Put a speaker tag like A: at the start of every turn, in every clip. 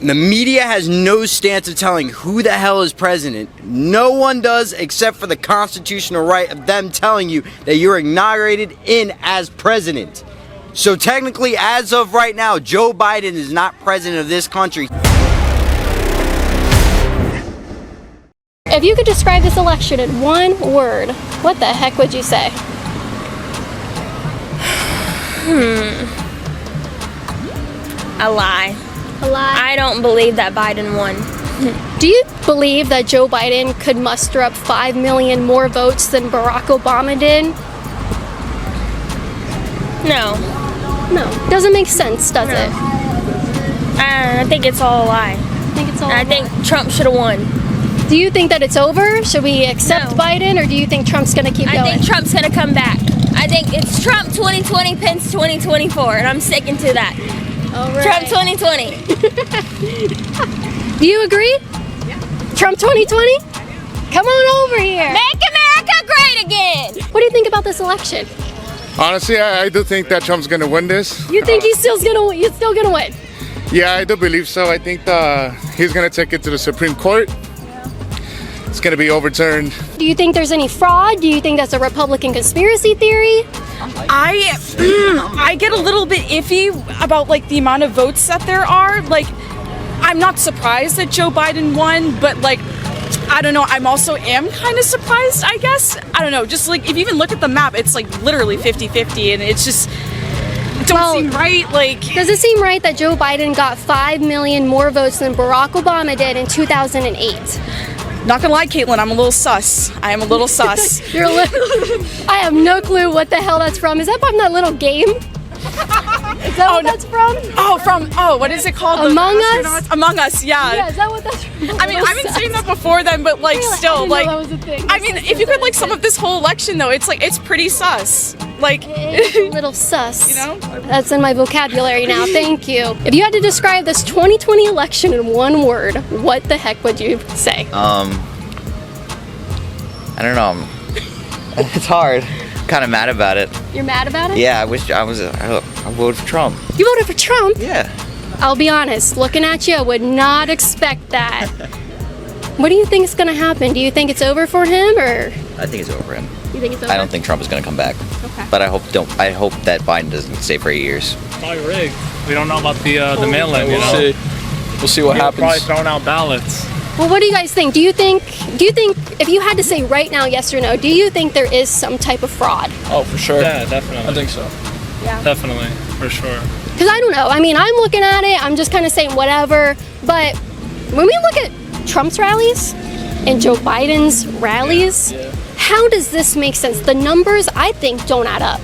A: The media has no stance of telling who the hell is president. No one does except for the constitutional right of them telling you that you're inaugurated in as president. So technically, as of right now, Joe Biden is not president of this country.
B: If you could describe this election in one word, what the heck would you say?
C: A lie.
B: A lie?
C: I don't believe that Biden won.
B: Do you believe that Joe Biden could muster up 5 million more votes than Barack Obama did?
C: No.
B: No. Doesn't make sense, does it?
C: I think it's all a lie. I think Trump should have won.
B: Do you think that it's over? Should we accept Biden, or do you think Trump's going to keep going?
C: I think Trump's going to come back. I think it's Trump 2020, Pence 2024, and I'm sticking to that.
B: All right.
C: Trump 2020.
B: Do you agree?
D: Yeah.
B: Trump 2020? Come on over here.
C: Make America great again.
B: What do you think about this election?
E: Honestly, I do think that Trump's going to win this.
B: You think he's still gonna win?
E: Yeah, I do believe so. I think he's going to take it to the Supreme Court. It's going to be overturned.
B: Do you think there's any fraud? Do you think that's a Republican conspiracy theory?
D: I get a little bit iffy about like the amount of votes that there are. Like, I'm not surprised that Joe Biden won, but like, I don't know. I'm also kind of surprised, I guess. I don't know. Just like, if you even look at the map, it's like literally 50-50, and it's just don't seem right. Like,
B: does it seem right that Joe Biden got 5 million more votes than Barack Obama did in 2008?
D: Not gonna lie, Caitlin, I'm a little sus. I am a little sus.
B: You're a little. I have no clue what the hell that's from. Is that from that little game? Is that what that's from?
D: What is it called?
B: Among Us?
D: Among Us, yeah.
B: Yeah, is that what that's from?
D: I mean, I've been saying that before then, but like, still, like,
B: that was a thing.
D: I mean, if you could like sum up this whole election though, it's like, it's pretty sus. Like,
B: it's a little sus.
D: You know?
B: That's in my vocabulary now. Thank you. If you had to describe this 2020 election in one word, what the heck would you say?
F: I don't know. It's hard. Kind of mad about it.
B: You're mad about it?
F: Yeah, I voted for Trump.
B: You voted for Trump?
F: Yeah.
B: I'll be honest, looking at you, I would not expect that. What do you think is going to happen? Do you think it's over for him, or?
F: I think it's over for him.
B: You think it's over?
F: I don't think Trump is going to come back.
B: Okay.
F: But I hope that Biden doesn't stay for 8 years.
G: Probably rigged. We don't know about the mail-in.
H: We'll see what happens.
G: Probably throwing out ballots.
B: Well, what do you guys think? Do you think if you had to say right now, yes or no, do you think there is some type of fraud?
H: Oh, for sure.
G: Yeah, definitely.
H: I think so.
B: Yeah.
G: Definitely, for sure.
B: Because I don't know. I mean, I'm looking at it. I'm just kind of saying whatever. But when we look at Trump's rallies and Joe Biden's rallies, how does this make sense? The numbers, I think, don't add up.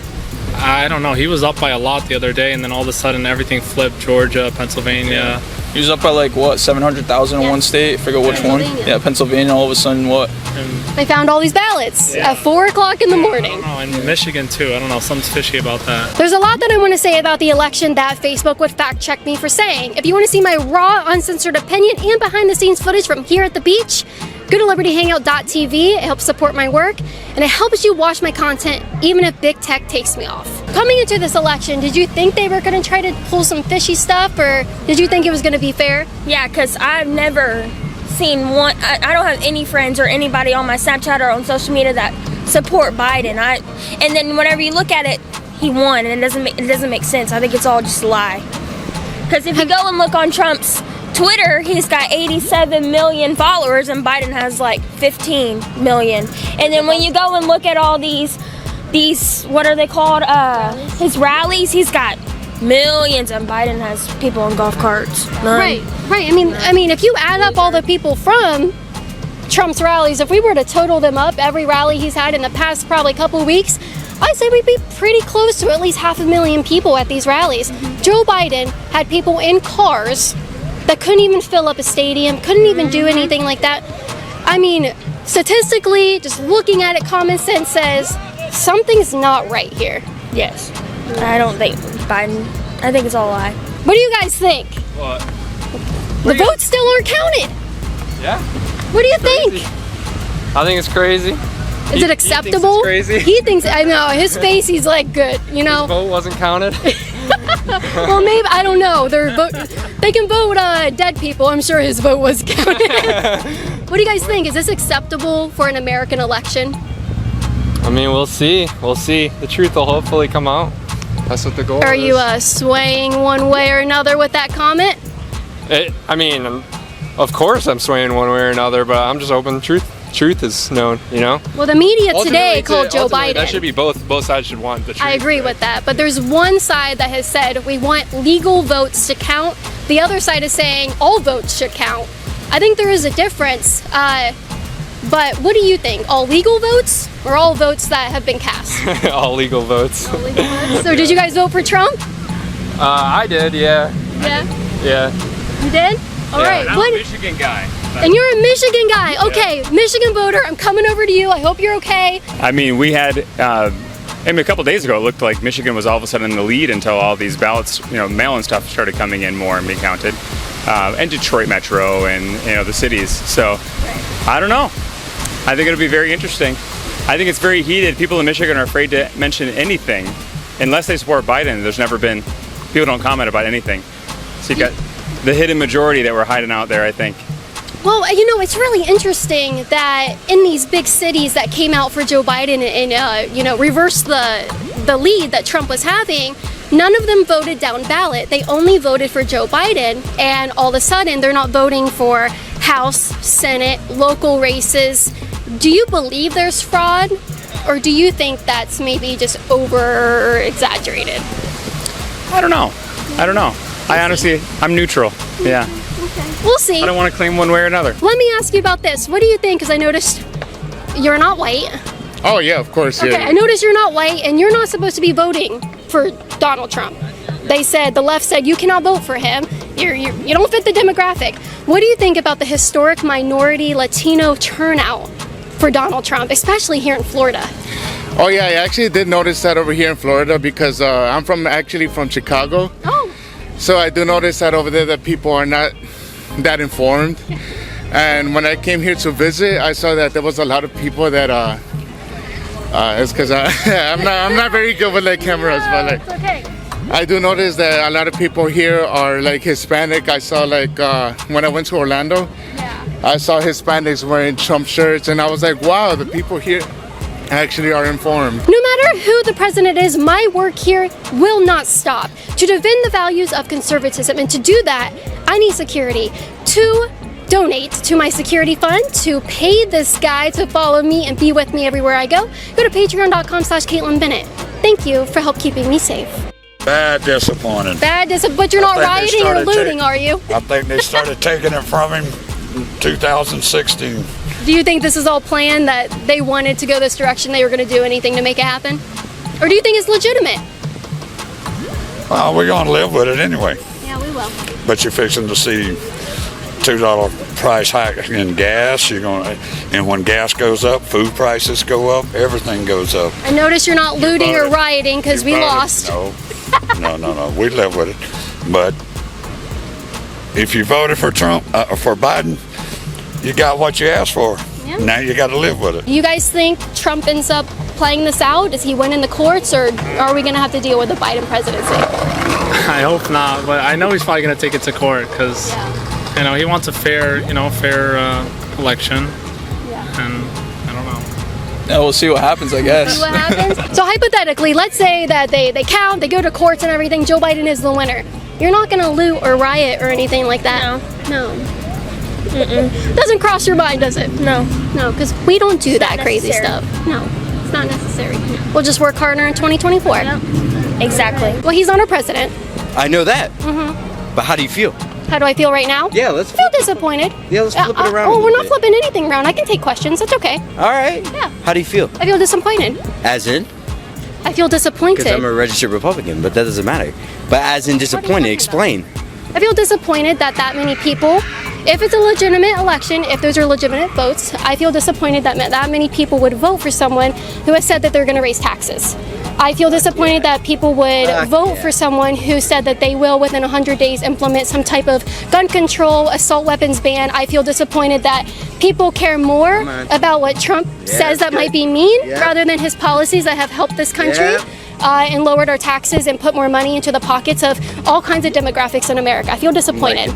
G: I don't know. He was up by a lot the other day, and then all of a sudden everything flipped. Georgia, Pennsylvania.
H: He was up by like what, 700,000 in one state? I forget which one. Yeah, Pennsylvania. All of a sudden, what?
B: They found all these ballots at 4 o'clock in the morning.
G: I don't know. In Michigan too. I don't know. Something's fishy about that.
B: There's a lot that I want to say about the election that Facebook would fact check me for saying. If you want to see my raw, uncensored opinion and behind the scenes footage from here at the beach, go to libertyhangout.tv. It helps support my work, and it helps you watch my content even if big tech takes me off. Coming into this election, did you think they were going to try to pull some fishy stuff, or did you think it was going to be fair?
C: Yeah, because I've never seen one. I don't have any friends or anybody on my Snapchat or on social media that support Biden. And then whenever you look at it, he won, and it doesn't make sense. I think it's all just a lie. Because if you go and look on Trump's Twitter, he's got 87 million followers, and Biden has like 15 million. And then when you go and look at all these what are they called? His rallies, he's got millions, and Biden has people on golf carts. None.
B: Right. I mean, if you add up all the people from Trump's rallies, if we were to total them up, every rally he's had in the past probably couple weeks, I'd say we'd be pretty close to at least 500,000 people at these rallies. Joe Biden had people in cars that couldn't even fill up a stadium, couldn't even do anything like that. I mean, statistically, just looking at it, common sense says something's not right here.
C: Yes. I don't think Biden. I think it's all a lie.
B: What do you guys think?
H: What?
B: The votes still aren't counted.
H: Yeah.
B: What do you think?
H: I think it's crazy.
B: Is it acceptable?
H: He thinks it's crazy.
B: He thinks, I know, his face, he's like, good, you know?
H: His vote wasn't counted.
B: Well, maybe, I don't know. They can vote dead people. I'm sure his vote was counted. What do you guys think? Is this acceptable for an American election?
I: I mean, we'll see. We'll see. The truth will hopefully come out. That's what the goal is.
B: Are you swaying one way or another with that comment?
I: I mean, of course I'm swaying one way or another, but I'm just hoping truth is known, you know?
B: Well, the media today called Joe Biden.
I: That should be both sides should want the truth.
B: I agree with that, but there's one side that has said we want legal votes to count. The other side is saying all votes should count. I think there is a difference, but what do you think? All legal votes or all votes that have been cast?
I: All legal votes.
B: All legal votes. So did you guys vote for Trump?
I: I did, yeah.
B: Yeah?
I: Yeah.
B: You did? All right.
G: I'm a Michigan guy.
B: And you're a Michigan guy. Okay, Michigan voter, I'm coming over to you. I hope you're okay.
J: I mean, we had, I mean, a couple days ago, it looked like Michigan was all of a sudden in the lead until all these ballots, you know, mail-in stuff started coming in more and being counted. And Detroit Metro and, you know, the cities. So, I don't know. I think it'll be very interesting. I think it's very heated. People in Michigan are afraid to mention anything. Unless they support Biden, there's never been, people don't comment about anything. So you've got the hidden majority that we're hiding out there, I think.
B: Well, you know, it's really interesting that in these big cities that came out for Joe Biden and, you know, reversed the lead that Trump was having, none of them voted down ballot. They only voted for Joe Biden, and all of a sudden they're not voting for House, Senate, local races. Do you believe there's fraud, or do you think that's maybe just over-exaggerated?
J: I don't know. I honestly, I'm neutral. Yeah.
B: Okay. We'll see.
J: I don't want to claim one way or another.
B: Let me ask you about this. What do you think? Because I noticed you're not white.
E: Oh yeah, of course.
B: Okay,
E: Yeah.
B: I noticed you're not white, and you're not supposed to be voting for Donald Trump. They said, the left said, you cannot vote for him. You don't fit the demographic. What do you think about the historic minority Latino turnout for Donald Trump, especially here in Florida?
E: Oh yeah, I actually did notice that over here in Florida because I'm actually from Chicago.
B: Oh.
E: So I do notice that over there that people are not that informed. And when I came here to visit, I saw that there was a lot of people that it's because I'm not very good with like cameras, but like
B: It's okay.
E: I do notice that a lot of people here are like Hispanic. I saw like when I went to Orlando, I saw Hispanics wearing Trump shirts, and I was like, wow, the people here actually are informed.
B: No matter who the president is, my work here will not stop to defend the values of conservatism, and to do that, I need security. To donate to my security fund, to pay this guy to follow me and be with me everywhere I go, go to patreon.com/Caitlin Bennett. Thank you for help keeping me safe.
K: Bad disappointed.
B: But you're not rioting or looting, are you?
K: I think they started taking it from him in 2016.
B: Do you think this is all planned, that they wanted to go this direction, they were going to do anything to make it happen? Or do you think it's legitimate?
K: Well, we're going to live with it anyway.
B: Yeah, we will.
K: But you're fixing to see $2 price hike in gas. And when gas goes up, food prices go up, everything goes up.
B: I notice you're not looting or rioting because we lost.
K: No, we live with it. But if you voted for Trump, for Biden, you got what you asked for.
B: Yeah.
K: Now you got to live with it.
B: You guys think Trump ends up playing this out? Does he win in the courts, or are we going to have to deal with the Biden presidency?
G: I hope not, but I know he's probably going to take it to court because, you know, he wants a fair election.
B: Yeah.
G: And I don't know.
H: Yeah, we'll see what happens, I guess.
B: See what happens? So hypothetically, let's say that they count, they go to courts and everything, Joe Biden is the winner. You're not going to loot or riot or anything like that? No. Doesn't cross your mind, does it?
C: No.
B: No, because we don't do that crazy
C: necessary.
B: stuff. No, it's not necessary. We'll just work harder in 2024.
C: Yep. Exactly.
B: Well, he's not our president.
A: I know that.
B: Mm-hmm.
A: But how do you feel?
B: How do I feel right now?
A: Yeah, let's
B: I feel disappointed.
A: Yeah, let's flip it around.
B: Oh,
A: a
B: we're
A: little
B: not
A: bit.
B: flipping anything around. I can take questions. That's okay.
A: All right.
B: Yeah.
A: How do you feel?
B: I feel disappointed.
A: As in?
B: I feel disappointed.
A: Because I'm a registered Republican, but that doesn't matter. But as in disappointed, explain.
B: I feel disappointed that many people, if it's a legitimate election, if those are legitimate votes, I feel disappointed that many people would vote for someone who has said that they're going to raise taxes. I feel disappointed that people would vote for someone who said that they will, within 100 days, implement some type of gun control, assault weapons ban. I feel disappointed that people care more about what Trump says that might be mean rather than his policies that have helped this country. and lowered our taxes and put more money into the pockets of all kinds of demographics in America. I feel disappointed.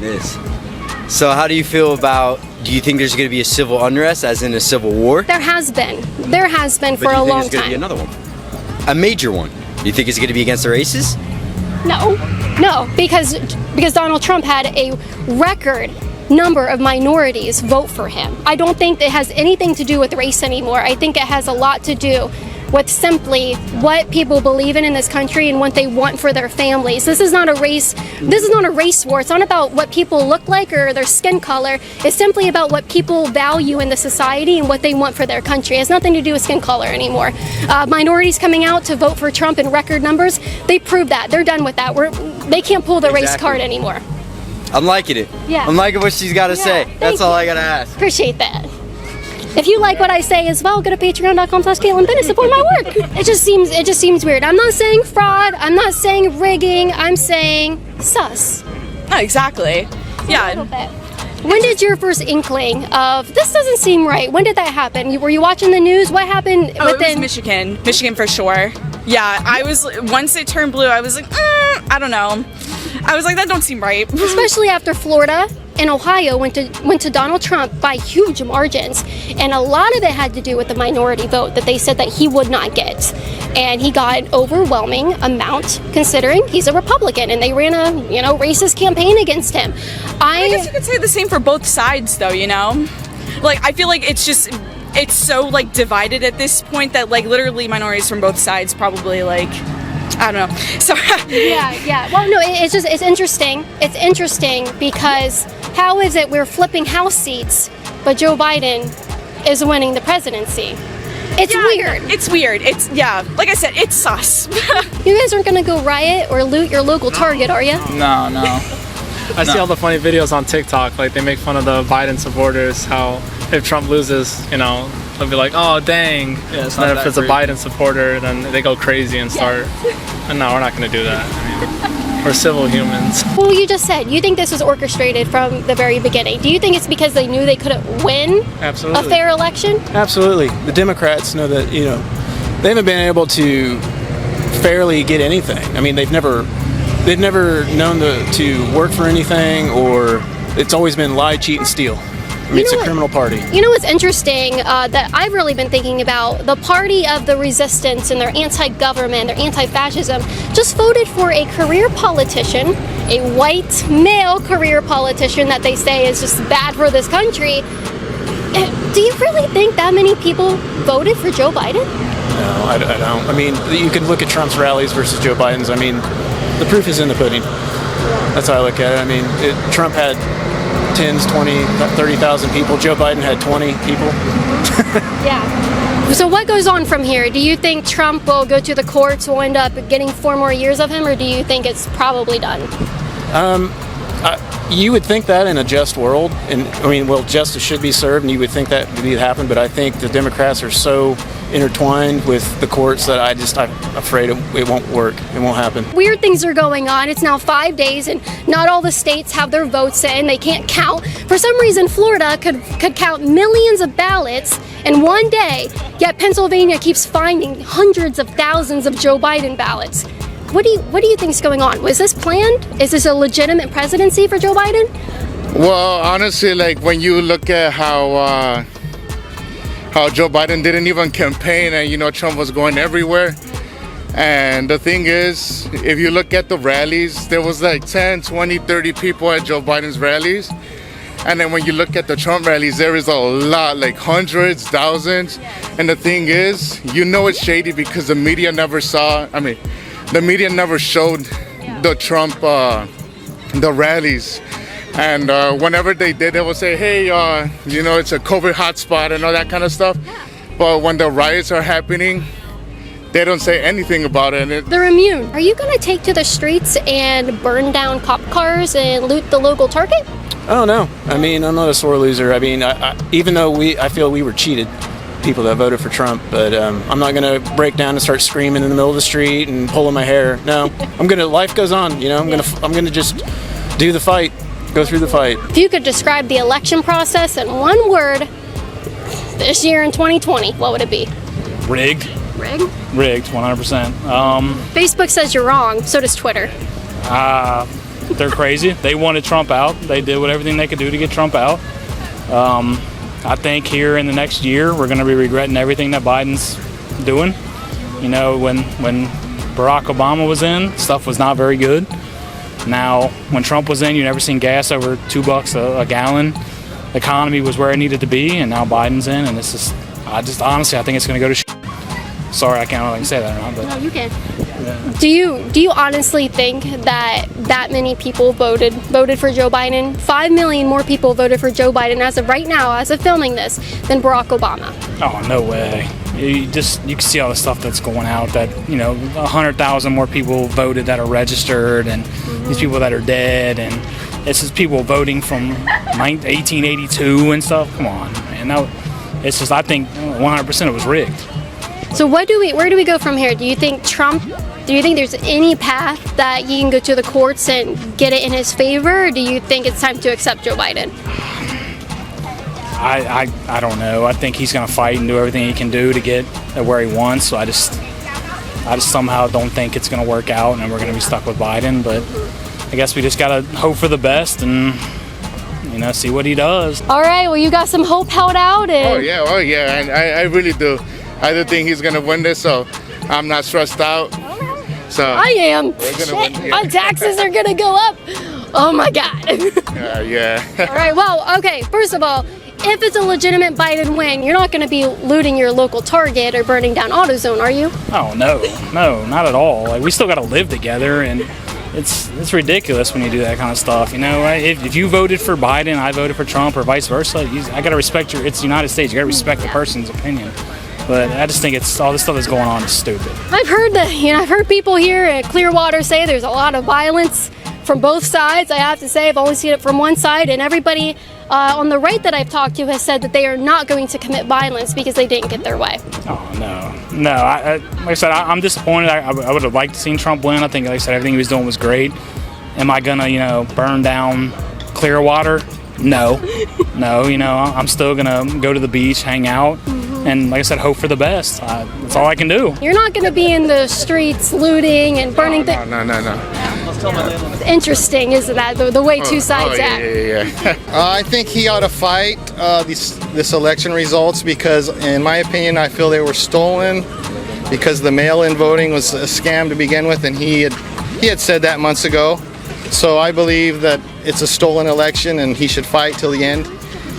A: So how do you feel about, do you think there's going to be a civil unrest, as in a civil war?
B: There has been for a long
A: But do you think there's going to be
B: time.
A: another one? A major one? Do you think it's going to be against the races?
B: No, because Donald Trump had a record number of minorities vote for him. I don't think it has anything to do with race anymore. I think it has a lot to do with simply what people believe in this country and what they want for their families. This is not a race war. It's not about what people look like or their skin color. It's simply about what people value in the society and what they want for their country. It has nothing to do with skin color anymore. Minorities coming out to vote for Trump in record numbers, they proved that. They're done with that. They can't pull the race card anymore.
A: I'm liking it.
B: Yeah.
A: I'm liking what she's got to say. That's all I got to ask.
B: Appreciate that. If you like what I say as well, go to patreon.com/CaitlinBennett, support my work. It just seems weird. I'm not saying fraud. I'm not saying rigging. I'm saying sus.
D: No, exactly. Yeah.
B: A little bit. When did your first inkling of this doesn't seem right? When did that happen? Were you watching the news? What happened
D: Oh,
B: within?
D: it was Michigan for sure. Yeah, I was, once it turned blue, I was like, I don't know. I was like, that don't seem right.
B: Especially after Florida and Ohio went to Donald Trump by huge margins, and a lot of it had to do with the minority vote that they said that he would not get, and he got an overwhelming amount considering he's a Republican, and they ran a racist campaign against him.
D: I guess you could say the same for both sides, though. Like I feel like it's so like divided at this point that like literally minorities from both sides probably like. I don't know. Sorry.
B: Yeah. Well, no, it's interesting. It's interesting because how is it we're flipping House seats, but Joe Biden is winning the presidency? It's weird.
D: It's weird. Like I said, it's sus.
B: You guys aren't gonna go riot or loot your local Target, are you?
H: No.
G: I see all the funny videos on TikTok, like they make fun of the Biden supporters, how if Trump loses, they'll be like, oh dang.
H: Yeah, it's
G: and then
H: not
G: if
H: that
G: it's a
H: great.
G: Biden supporter, then they go crazy and start. And no, we're not going to do that. I mean, we're civil humans.
B: Well, you just said you think this was orchestrated from the very beginning. Do you think it's because they knew they couldn't win
L: Absolutely.
B: a fair election?
L: Absolutely. The Democrats know that, they haven't been able to fairly get anything. I mean, they've never known to work for anything, or it's always been lie, cheat, and steal. I mean, it's a criminal party.
B: You know what's interesting that I've really been thinking about? The party of the resistance and their anti-government, their anti-fascism, just voted for a career politician, a white male career politician that they say is just bad for this country. Do you really think that many people voted for Joe Biden?
L: No, I don't. I mean, you can look at Trump's rallies versus Joe Biden's. I mean, the proof is in the pudding. That's how I look at it. I mean, Trump had 10s, 20, 30,000 people. Joe Biden had 20 people.
B: Yeah. So what goes on from here? Do you think Trump will go to the courts, will end up getting 4 more years of him, or do you think it's probably done?
L: You would think that in a just world, and justice should be served, and you would think that would happen. But I think the Democrats are so intertwined with the courts that I'm afraid it won't work. It won't happen.
B: Weird things are going on. It's now 5 days, and not all the states have their votes in. They can't count. For some reason, Florida could count millions of ballots in one day, yet Pennsylvania keeps finding hundreds of thousands of Joe Biden ballots. What do you think's going on? Was this planned? Is this a legitimate presidency for Joe Biden?
E: Well, honestly, like when you look at how Joe Biden didn't even campaign, and Trump was going everywhere. And the thing is, if you look at the rallies, there was like 10, 20, 30 people at Joe Biden's rallies. And then when you look at the Trump rallies, there is a lot, like hundreds, thousands. And the thing is, it's shady because the media never the media never showed the Trump, the rallies. And whenever they did, they would say, hey, it's a COVID hotspot and all that kind of stuff. But when the riots are happening, they don't say anything about it.
B: They're immune. Are you going to take to the streets and burn down cop cars and loot the local Target?
L: Oh, no. I mean, I'm not a sore loser. I mean, even though I feel we were cheated, people that voted for Trump, but I'm not going to break down and start screaming in the middle of the street and pulling my hair. No, life goes on, I'm going to just do the fight, go through the fight.
B: If you could describe the election process in one word this year in 2020, what would it be?
L: Rigged.
B: Rigged?
M: Rigged, 100%.
B: Facebook says you're wrong. So does Twitter.
M: They're crazy. They wanted Trump out. They did everything they could do to get Trump out. I think here in the next year, we're going to be regretting everything that Biden's doing. You know, when Barack Obama was in, stuff was not very good. Now, when Trump was in, you never seen gas over $2 a gallon. The economy was where it needed to be, and now Biden's in, and this is, honestly, I think it's going to go to shit. Sorry, I can't really say that or not, but.
B: No, you can. Yeah. Do you honestly think that many people voted for Joe Biden? 5 million more people voted for Joe Biden as of right now, as of filming this, than Barack Obama.
M: Oh, no way. You can see all the stuff that's going out, that, 100,000 more people voted that are registered, and these people that are dead, and this is people voting from 1882 and stuff. Come on, man. No, it's just, I think 100% it was rigged.
B: So where do we go from here? Do you think there's any path that he can go to the courts and get it in his favor, or do you think it's time to accept Joe Biden?
M: I don't know. I think he's going to fight and do everything he can do to get where he wants. So I just somehow don't think it's going to work out, and we're going to be stuck with Biden. But I guess we just got to hope for the best and see what he does.
B: All right. Well, you got some hope held out. And
E: Oh yeah, and I really do. I do think he's going to win this, so I'm not stressed out. So
B: I am.
E: Win.
B: Our taxes are going to go up. Oh my God.
E: Yeah.
B: All right. Well, okay. First of all, if it's a legitimate Biden win, you're not going to be looting your local Target or burning down AutoZone, are you?
M: Oh no, not at all. Like, we still got to live together, and it's ridiculous when you do that kind of stuff. If you voted for Biden, I voted for Trump, or vice versa. I got to respect it's the United States. You got to respect the person's opinion. But I just think all this stuff that's going on is stupid.
B: I've heard I've heard people here at Clearwater say there's a lot of violence from both sides. I have to say, I've only seen it from one side, and everybody on the right that I've talked to has said that they are not going to commit violence because they didn't get their way.
M: Oh, no. Like I said, I'm disappointed. I would have liked to see Trump win. I think, like I said, everything he was doing was great. Am I gonna, burn down Clearwater? No. I'm still gonna go to the beach, hang out, and like I said, hope for the best. That's all I can do.
B: You're not going to be in the streets looting and burning things.
E: No.
B: Interesting, isn't that? The way two sides act.
E: Yeah.
N: I think he ought to fight this election results, because, in my opinion, I feel they were stolen, because the mail-in voting was a scam to begin with, and he had said that months ago. So I believe that it's a stolen election, and he should fight till the end.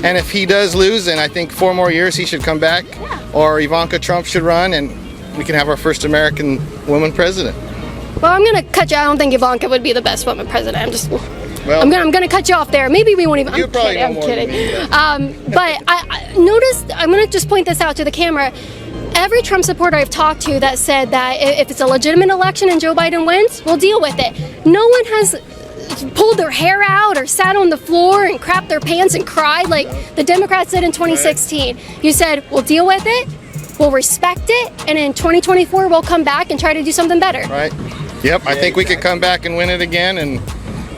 N: And if he does lose, then I think 4 more years he should come back, or Ivanka Trump should run, and we can have our first American woman president.
B: Well, I'm gonna cut you. I don't think Ivanka would be the best woman president. I'm gonna cut you off there. Maybe we won't even. I'm kidding. But I noticed. I'm gonna just point this out to the camera. Every Trump supporter I've talked to that said that if it's a legitimate election and Joe Biden wins, we'll deal with it. No one has pulled their hair out or sat on the floor and crapped their pants and cried like the Democrats did in 2016. You said, we'll deal with it, we'll respect it, and in 2024 we'll come back and try to do something better.
N: Right. Yep, I think we could come back and win it again, and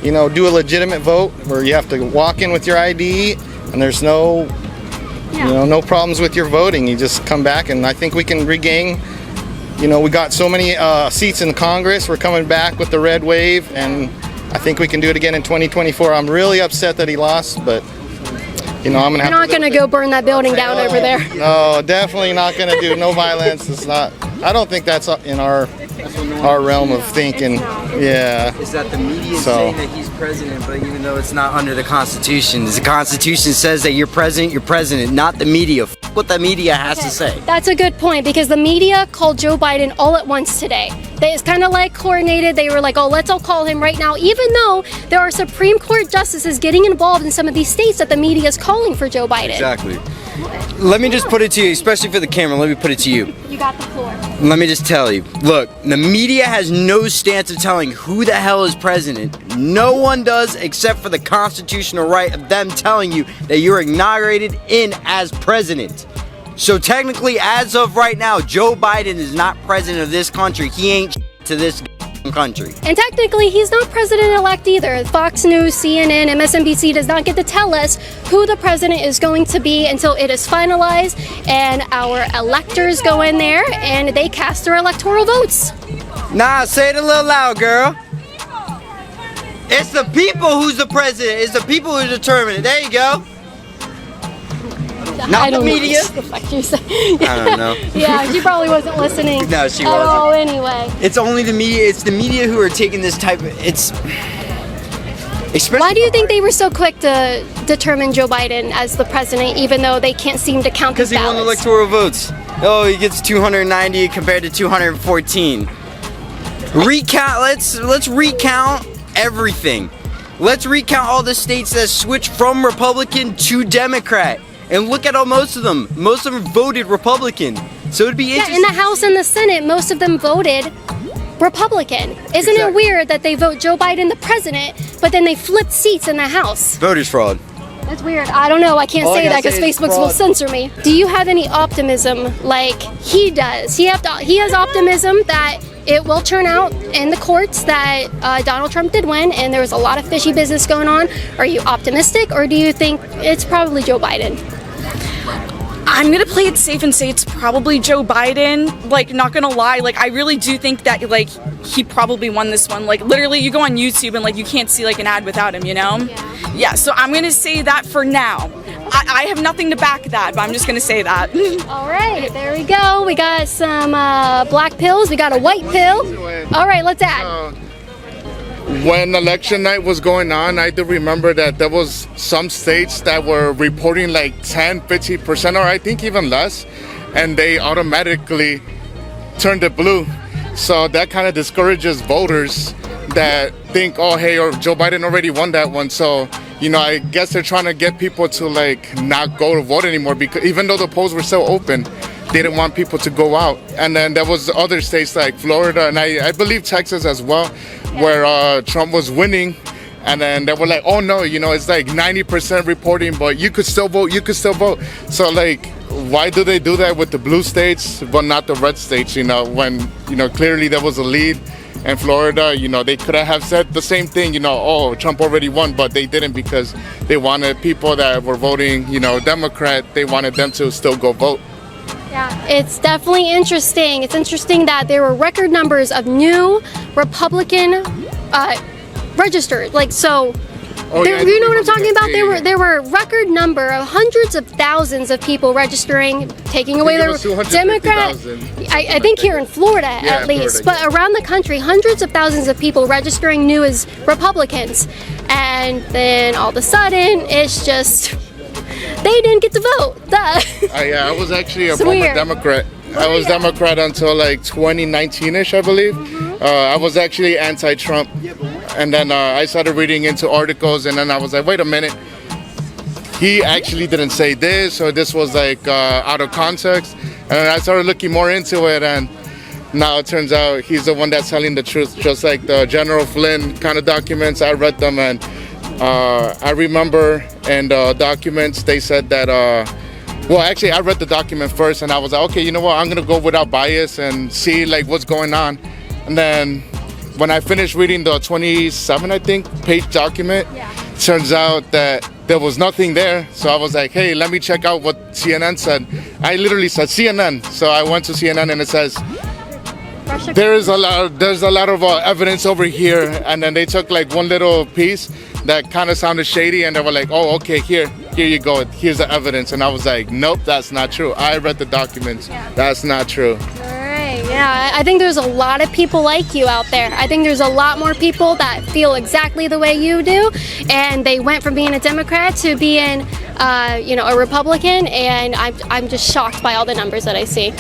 N: do a legitimate vote where you have to walk in with your ID and there's no problems with your voting. You just come back, and I think we can regain. We got so many seats in Congress. We're coming back with the red wave, and I think we can do it again in 2024. I'm really upset that he lost, but I'm gonna have.
B: You're not gonna go burn that building down over there.
N: No, definitely not gonna do. No violence. It's not. I don't think that's in our realm of thinking. Yeah.
A: Is that the media saying that he's president, but even though it's not under the Constitution, the Constitution says that you're president, not the media. What the media has to say.
B: That's a good point, because the media called Joe Biden all at once today. It's kind of like coordinated. They were like, oh, let's all call him right now, even though there are Supreme Court justices getting involved in some of these states that the media is calling for Joe Biden.
A: Exactly. Let me just put it to you, especially for the camera, let me put it to you.
B: You got the floor.
A: Let me just tell you. Look, the media has no stance of telling who the hell is president. No one does, except for the constitutional right of them telling you that you're inaugurated in as president. So technically, as of right now, Joe Biden is not president of this country. He ain't to this. country.
B: And technically, he's not president-elect either. Fox News, CNN, MSNBC does not get to tell us who the president is going to be until it is finalized, and our electors go in there and they cast their electoral votes.
A: Nah, say it a little loud, girl. It's the people who's the president. It's the people who determine it. There you go. Not the media. I don't know.
B: Yeah, she probably wasn't listening.
A: No, she
B: at
A: wasn't.
B: all anyway.
A: It's only the media. It's the media who are taking this type of.
B: Why do you think they were so quick to determine Joe Biden as the president, even though they can't seem to count his
A: Because he won the
B: ballots?
A: electoral votes. Oh, he gets 290 compared to 214. Let's recount everything. Let's recount all the states that switched from Republican to Democrat. And look at most of them. Most of them voted Republican. So it'd be interesting.
B: Yeah, in the House and the Senate, most of them voted Republican. Isn't it weird that they vote Joe Biden the president, but then they flip seats in the House?
A: Voters fraud.
B: That's weird. I don't know. I can't say that because Facebook will censor me. Do you have any optimism like he does? He has optimism that it will turn out in the courts that Donald Trump did win, and there was a lot of fishy business going on. Are you optimistic, or do you think it's probably Joe Biden?
D: I'm gonna play it safe and say it's probably Joe Biden. Like, not gonna lie, like, I really do think that, like, he probably won this one. Like, literally, you go on YouTube and, like, you can't see, like, an ad without him, you know? Yeah, so I'm gonna say that for now. I have nothing to back that, but I'm just gonna say that.
B: All right, there we go. We got some black pills. We got a white pill. All right, let's add.
E: When election night was going on, I do remember that there was some states that were reporting like 10, 50%, or I think even less, and they automatically turned it blue. So that kind of discourages voters that think, oh, hey, or Joe Biden already won that one. So, you know, I guess they're trying to get people to like not go to vote anymore, because even though the polls were still open, they didn't want people to go out. And then there was other states like Florida, and I believe Texas as well, where Trump was winning, and then they were like, oh no, you know, it's like 90% reporting, but you could still vote, So like, why do they do that with the blue states but not the red states, you know, when, you know, clearly there was a lead in Florida? You know, they could have said the same thing, you know, oh, Trump already won, but they didn't, because they wanted people that were voting, you know, Democrat, they wanted them to still go vote.
B: Yeah, it's definitely interesting. It's interesting that there were record numbers of new Republican registered. Like, so, you know what I'm talking about? There were record number of hundreds of thousands of people registering, taking away their Democrat. I think here in Florida, at least, but around the country, hundreds of thousands of people registering new as Republicans, and then all of a sudden, it's just. They didn't get to vote.
E: Yeah, I was actually a former Democrat. I was Democrat until like 2019-ish, I believe. I was actually anti-Trump. And then I started reading into articles, and then I was like, wait a minute. He actually didn't say this, or this was like out of context. And then I started looking more into it, and now it turns out he's the one that's telling the truth, just like the General Flynn kind of documents. I read them, and I remember in the documents they said that, well, actually I read the document first, and I was like, okay, you know what, I'm gonna go without bias and see like what's going on. And then when I finished reading the 27, I think, page document, turns out that there was nothing there. So I was like, hey, let me check out what CNN said. I literally said CNN. So I went to CNN, and it says, there's a lot of evidence over here. And then they took like one little piece that kind of sounded shady, and they were like, oh, okay, here you go, here's the evidence. And I was like, nope, that's not true. I read the documents. That's not true.
B: Yeah, I think there's a lot of people like you out there. I think there's a lot more people that feel exactly the way you do, and they went from being a Democrat to being, you know, a Republican, and I'm just shocked by all the numbers that I see.